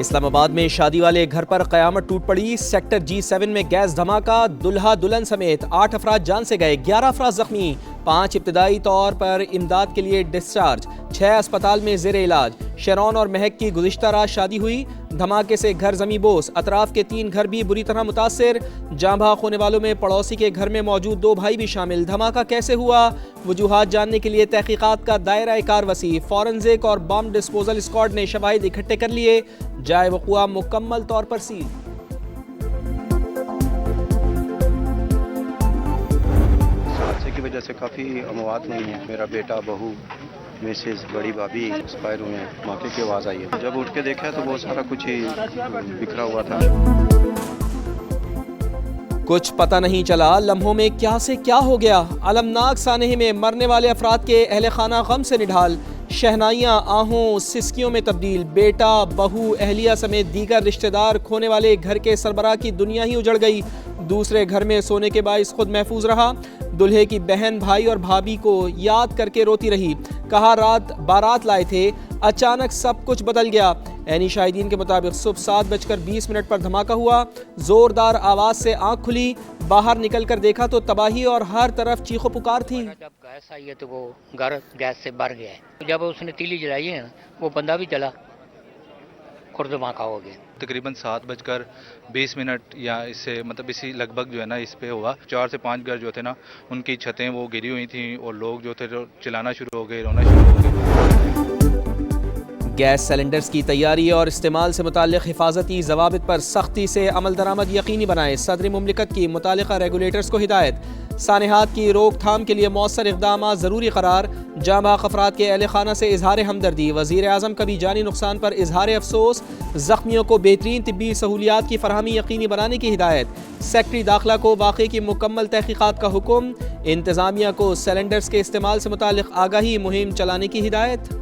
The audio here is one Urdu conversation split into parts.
اسلام آباد میں شادی والے گھر پر قیامت ٹوٹ پڑی. سیکٹر G7 میں گیس دھماکہ, دلہا دلہن سمیت 8 افراد جان سے گئے, 11 افراد زخمی, 5 ابتدائی طور پر امداد کے لیے ڈسچارج, 6 اسپتال میں زیر علاج. شرون اور مہک کی گزشتہ رات شادی ہوئی, دھماکے سے گھر زمیں بوس, اطراف کے 3 گھر بھی بری طرح متاثر. جاں بحق ہونے والوں میں پڑوسی کے گھر میں موجود 2 بھائی بھی شامل. دھماکہ کیسے ہوا, وجوہات جاننے کے لیے تحقیقات کا دائرہ کار وسیع. فورنزک اور بم ڈسپوزل اسکواڈ نے شواہد اکٹھے کر لیے, جائے وقوع مکمل طور پر سیل. حادثے کی وجہ سے کافی اموات ہوئی ہیں. میرا بیٹا, بہو, مسز, بڑی بھابھی ایکسپائر ہوئے ہیں. موقع کی آواز آئی ہے, جب اٹھ کے دیکھا تو وہ سارا کچھ ہی بکھرا ہوا تھا. کچھ پتہ نہیں چلا لمحوں میں کیا سے کیا ہو گیا. المناک سانحے میں مرنے والے افراد کے اہل خانہ غم سے نڈھال, شہنائیاں آہوں سسکیوں میں تبدیل. بیٹا, بہو, اہلیہ سمیت دیگر رشتہ دار کھونے والے گھر کے سربراہ کی دنیا ہی اجڑ گئی. دوسرے گھر میں سونے کے باعث خود محفوظ رہا. دلہے کی بہن بھائی اور بھابھی کو یاد کر کے روتی رہی, کہا رات بارات لائے تھے, اچانک سب کچھ بدل گیا. عینی شاہدین کے مطابق صبح 7:20 پر دھماکہ ہوا. زوردار آواز سے آنکھ کھلی, باہر نکل کر دیکھا تو تباہی اور ہر طرف چیخو پکار تھی. جب گیس آئی ہے تو وہ گھر گیس سے بھر گیا ہے. جب اس نے تیلی جلائی ہے وہ بندہ بھی جلا اور دھماکہ ہو گیا. تقریباً 7:20 یا اس سے اسی لگ بھگ جو ہے نا اس پہ ہوا. 4 سے 5 گھر جو تھے نا ان کی چھتیں وہ گری ہوئی تھیں اور لوگ جو تھے چلانا شروع ہو گئے, رونا شروع ہو گئے. گیس سلنڈرز کی تیاری اور استعمال سے متعلق حفاظتی ضوابط پر سختی سے عمل درآمد یقینی بنائیں. صدر مملکت کی متعلقہ ریگولیٹرز کو ہدایت. سانحات کی روک تھام کے لیے مؤثر اقدامات ضروری قرار. جاں بحق افراد کے اہل خانہ سے اظہار ہمدردی. وزیر اعظم کا بھی جانی نقصان پر اظہار افسوس. زخمیوں کو بہترین طبی سہولیات کی فراہمی یقینی بنانے کی ہدایت. سیکرٹری داخلہ کو واقعے کی مکمل تحقیقات کا حکم. انتظامیہ کو سلنڈرز کے استعمال سے متعلق آگاہی مہم چلانے کی ہدایت.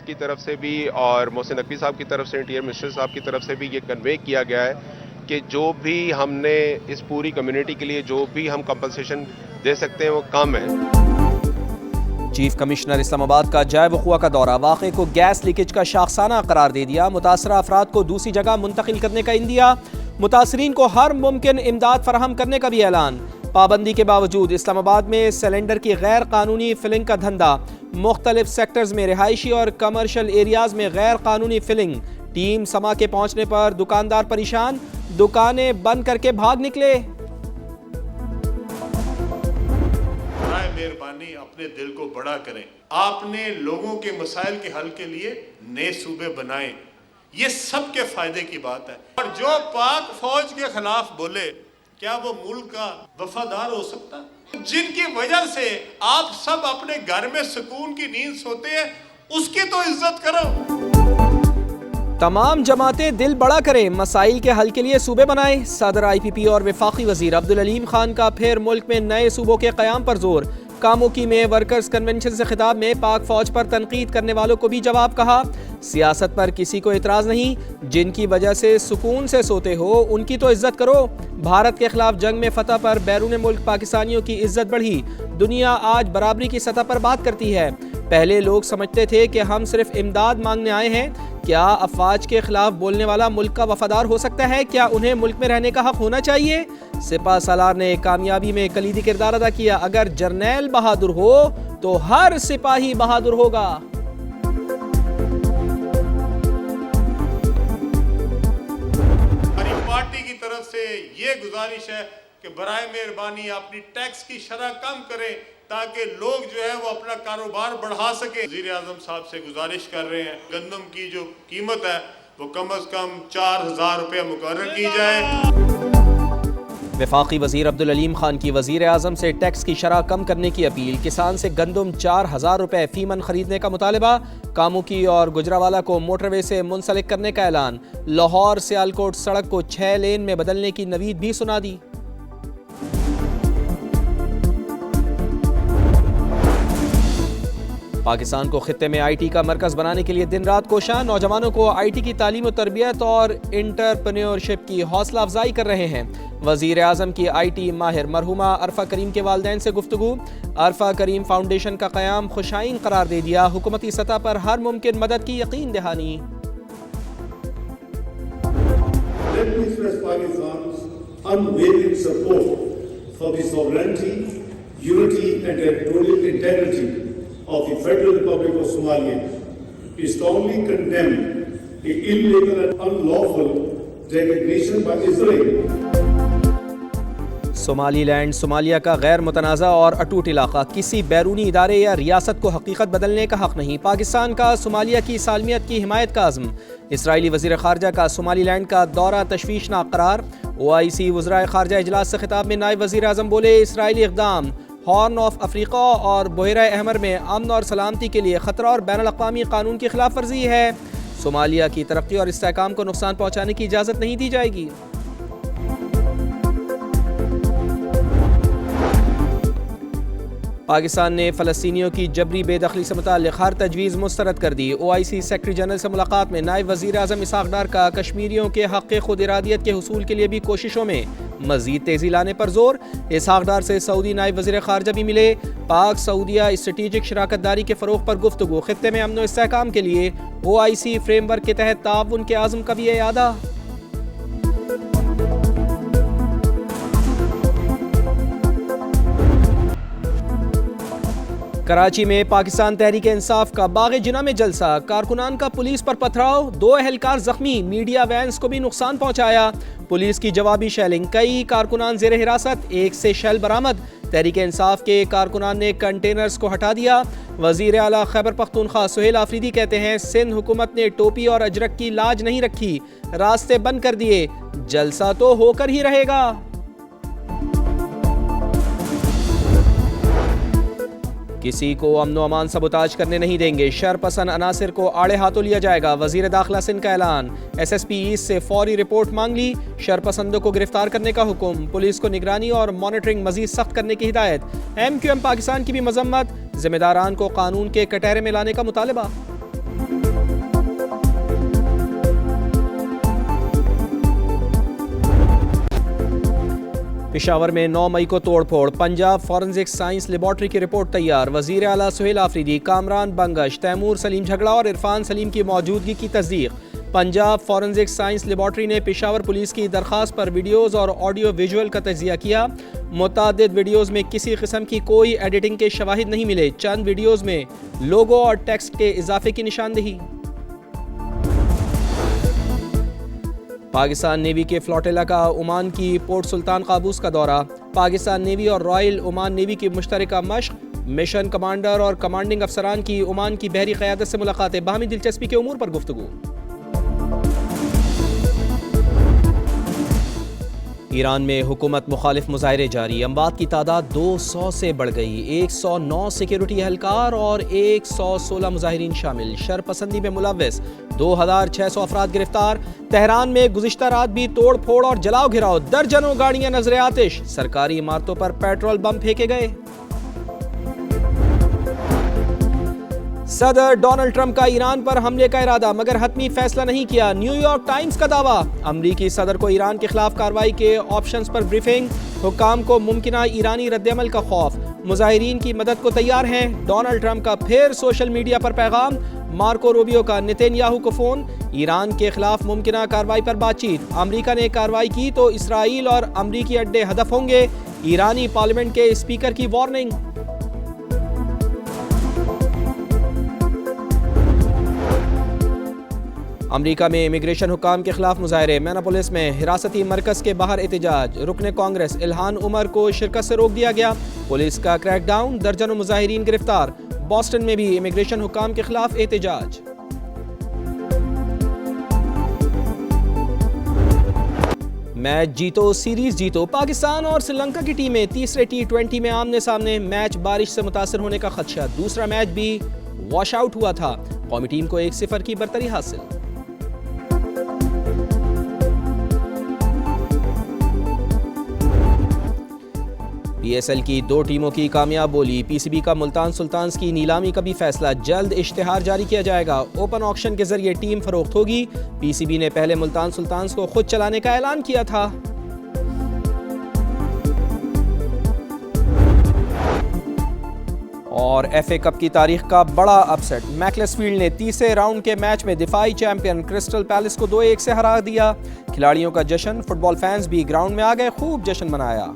کی طرف سے بھی اور محسن نقوی صاحب کی طرف سے, انٹیریئر منسٹر صاحب کی طرف سے بھی یہ کنوے کیا گیا ہے کہ جو بھی ہم نے اس پوری کمیونٹی کے لیے جو بھی ہم کمپنسیشن دے سکتے ہیں وہ کم ہے. چیف کمشنر اسلام آباد کا جائے وقوع کا دورہ, واقعے کو گیس لیکیج کا شاخسانہ قرار دے دیا. متاثرہ افراد کو دوسری جگہ منتقل کرنے کا عندیہ. متاثرین کو ہر ممکن امداد فراہم کرنے کا بھی اعلان. پابندی کے باوجود اسلام آباد میں سلنڈر کی غیر قانونی فلنگ کا دھندا. مختلف سیکٹرز میں رہائشی اور کمرشل ایریاز میں غیر قانونی فلنگ. ٹیم سما کے پہنچنے پر دکاندار پریشان, دکانیں بند کر کے بھاگ نکلے. برائے مہربانی اپنے دل کو بڑا کریں. آپ نے لوگوں کے مسائل کے حل کے لیے نئے صوبے بنائے, یہ سب کے فائدے کی بات ہے. اور جو پاک فوج کے خلاف بولے کیا وہ ملک کا وفادار ہو سکتا؟ جن کی وجہ سے آپ سب اپنے گھر میں سکون کی نیند سوتے ہیں, اس کی تو عزت کرو. تمام جماعتیں دل بڑا کریں, مسائل کے حل کے لیے صوبے بنائیں. صدر IPP اور وفاقی وزیر عبدالعلیم خان کا پھر ملک میں نئے صوبوں کے قیام پر زور. کاموکی میں ورکرز کنونشن سے خطاب میں پاک فوج پر تنقید کرنے والوں کو بھی جواب. کہا سیاست پر کسی کو اعتراض نہیں, جن کی وجہ سے سکون سے سوتے ہو ان کی تو عزت کرو. بھارت کے خلاف جنگ میں فتح پر بیرون ملک پاکستانیوں کی عزت بڑھی. دنیا آج برابری کی سطح پر بات کرتی ہے. پہلے لوگ سمجھتے تھے کہ ہم صرف امداد مانگنے آئے ہیں. کیا افواج کے خلاف بولنے والا ملک کا وفادار ہو سکتا ہے؟ کیا انہیں ملک میں رہنے کا حق ہونا چاہیے؟ سپہ سالار نے کامیابی میں کلیدی کردار ادا کیا. اگر جرنیل بہادر ہو تو ہر سپاہی بہادر ہوگا. ہماری پارٹی کی طرف سے یہ گزارش ہے کہ برائے مہربانی اپنی ٹیکس کی شرح کم کریں تاکہ لوگ جو ہے وہ اپنا کاروبار بڑھا سکیں. وزیر اعظم صاحب سے گزارش کر رہے ہیں گندم کی جو قیمت ہے وہ کم از کم 4,000 روپے مقرر کی جائے. وفاقی وزیر عبدالعلیم خان کی وزیر اعظم سے ٹیکس کی شرح کم کرنے کی اپیل. کسان سے گندم 4,000 روپے فی من خریدنے کا مطالبہ. کاموکی اور گجراوالا کو موٹر وے سے منسلک کرنے کا اعلان. لاہور سیالکوٹ سڑک کو 6 لین میں بدلنے کی نوید بھی سنا دی. پاکستان کو خطے میں آئی ٹی کا مرکز بنانے کے لیے دن رات کوشاں، نوجوانوں کو آئی ٹی کی تعلیم و تربیت اور انٹرپرینیورشپ کی حوصلہ افزائی کر رہے ہیں۔ وزیر اعظم کی آئی ٹی ماہر مرحومہ عرفہ کریم کے والدین سے گفتگو۔ عرفہ کریم فاؤنڈیشن کا قیام خوشائن قرار دے دیا، حکومتی سطح پر ہر ممکن مدد کی یقین دہانی۔ Let me express Pakistan's unwavering support for the sovereignty, unity and territorial integrity of the Federal Republic of Somalia. We strongly condemn the illegal and unlawful designation by Israel. Somaliland Somalia کا غیر متنازع اور اٹوٹ علاقہ، کسی بیرونی ادارے یا ریاست کو حقیقت بدلنے کا حق نہیں۔ پاکستان کا صومالیہ کی سالمیت کی حمایت کا عزم۔ اسرائیلی وزیر خارجہ کا صومالی لینڈ کا دورہ تشویشناک قرار۔ OIC وزرائے خارجہ اجلاس سے خطاب میں نائب وزیر اعظم بولے، اسرائیلی اقدام ہارن آف افریقہ اور بحیرہ احمر میں امن اور سلامتی کے لیے خطرہ اور بین الاقوامی قانون کی خلاف ورزی ہے۔ صومالیہ کی ترقی اور استحکام کو نقصان پہنچانے کی اجازت نہیں دی جائے گی۔ پاکستان نے فلسطینیوں کی جبری بے دخلی سے متعلق ہر تجویز مسترد کر دی۔ OIC سیکرٹری جنرل سے ملاقات میں نائب وزیر اعظم اسحاق ڈار کا کشمیریوں کے حق خود ارادیت کے حصول کے لیے بھی کوششوں میں مزید تیزی لانے پر زور۔ اسحاق ڈار سے سعودی نائب وزیر خارجہ بھی ملے۔ پاک سعودیہ اسٹریٹجک شراکت داری کے فروغ پر گفتگو۔ خطے میں امن و استحکام کے لیے OIC فریم ورک کے تحت تعاون کے عزم کا بھی اعادہ۔ کراچی میں پاکستان تحریک انصاف کا باغ جناح میں جلسہ، کارکنان کا پولیس پر پتھراؤ، 2 اہلکار زخمی، میڈیا وینز کو بھی نقصان پہنچایا، پولیس کی جوابی شیلنگ، کئی کارکنان زیر حراست، 1 سے شیل برآمد، تحریک انصاف کے کارکنان نے کنٹینرز کو ہٹا دیا۔ وزیر اعلیٰ خیبر پختونخوا سہیل آفریدی کہتے ہیں، سندھ حکومت نے ٹوپی اور اجرک کی لاج نہیں رکھی، راستے بند کر دیے، جلسہ تو ہو کر ہی رہے گا۔ کسی کو امن و امان سبوتاج کرنے نہیں دیں گے، شر پسند عناصر کو آڑے ہاتھوں لیا جائے گا، وزیر داخلہ سندھ کا اعلان۔ SSP ایسٹ سے فوری رپورٹ مانگ لی، شر پسندوں کو گرفتار کرنے کا حکم، پولیس کو نگرانی اور مانیٹرنگ مزید سخت کرنے کی ہدایت۔ MQM پاکستان کی بھی مذمت، ذمہ داران کو قانون کے کٹہرے میں لانے کا مطالبہ۔ پشاور میں 9 مئی کو توڑ پھوڑ، پنجاب فورنزک سائنس لیبارٹری کی رپورٹ تیار، وزیر اعلیٰ سہیل آفریدی، کامران بنگش، تیمور سلیم جھگڑا اور عرفان سلیم کی موجودگی کی تصدیق۔ پنجاب فورنزک سائنس لیبارٹری نے پشاور پولیس کی درخواست پر ویڈیوز اور آڈیو ویژول کا تجزیہ کیا۔ متعدد ویڈیوز میں کسی قسم کی کوئی ایڈیٹنگ کے شواہد نہیں ملے، چند ویڈیوز میں لوگو اور ٹیکسٹ کے اضافے کی نشاندہی۔ پاکستان نیوی کے فلوٹیلا کا عمان کی پورٹ سلطان قابوس کا دورہ، پاکستان نیوی اور رائل عمان نیوی کی مشترکہ مشق، مشن کمانڈر اور کمانڈنگ افسران کی عمان کی بحری قیادت سے ملاقاتیں، باہمی دلچسپی کے امور پر گفتگو۔ ایران میں حکومت مخالف مظاہرے جاری، اموات کی تعداد 200 سے بڑھ گئی، 109 سیکیورٹی اہلکار اور 116 مظاہرین شامل، شر پسندی میں ملوث 2600 افراد گرفتار۔ تہران میں گزشتہ رات بھی توڑ پھوڑ اور جلاؤ گھراؤ، درجنوں گاڑیاں نظر آتش، سرکاری عمارتوں پر پیٹرول بم پھینکے گئے۔ صدر ڈونلڈ ٹرمپ کا ایران پر حملے کا ارادہ مگر حتمی فیصلہ نہیں کیا، نیو یارک ٹائمز کا دعویٰ۔ امریکی صدر کو ایران کے خلاف کارروائی کے آپشنز پر بریفنگ، حکام کو ممکنہ ایرانی رد عمل کا خوف، مظاہرین کی مدد کو تیار ہیں۔ ڈونلڈ ٹرمپ کا پھر سوشل میڈیا پر پیغام، مارکو روبیو کا نتن یاہو کو فون، ایران کے خلاف ممکنہ کارروائی پر بات چیت، امریکہ نے کارروائی کی تو اسرائیل اور امریکی اڈے ہدف ہوں گے، ایرانی پارلیمنٹ کے اسپیکر کی وارننگ۔ امریکہ میں امیگریشن حکام کے خلاف مظاہرے، میناپولس میں حراستی مرکز کے باہر احتجاج، رکن کانگریس الہان عمر کو شرکت سے روک دیا گیا، پولیس کا کریک ڈاؤن، درجنوں مظاہرین گرفتار۔ بوسٹن میں بھی امیگریشن حکام کے خلاف احتجاج۔ میچ جیتو سیریز جیتو، پاکستان اور سری لنکا کی ٹیمیں تیسرے T20 میں آمنے سامنے، میچ بارش سے متاثر ہونے کا خدشہ، دوسرا میچ بھی واش آؤٹ ہوا تھا، قومی ٹیم کو 1-0 کی برتری حاصل۔ PSL کی 2 ٹیموں کی کامیاب بولی. PCB کا ملتان سلطانز کی نیلامی کا بھی فیصلہ جلد اشتہار جاری کیا جائے گا. اوپن آکشن کے ذریعے ٹیم فروخت ہوگی. PCB نے پہلے ملتان سلطانز کو خود چلانے کا اعلان کیا تھا. اور FA کپ کی تاریخ کا بڑا اپسیٹ. میکلسفیلڈ نے تیسرے راؤنڈ کے میچ میں دفاعی چیمپئن کرسٹل پیلس کو 2-1 سے ہرا دیا. کھلاڑیوں کا جشن. فٹ بال فینز بھی گراؤنڈ میں آ گئے, خوب جشن منایا.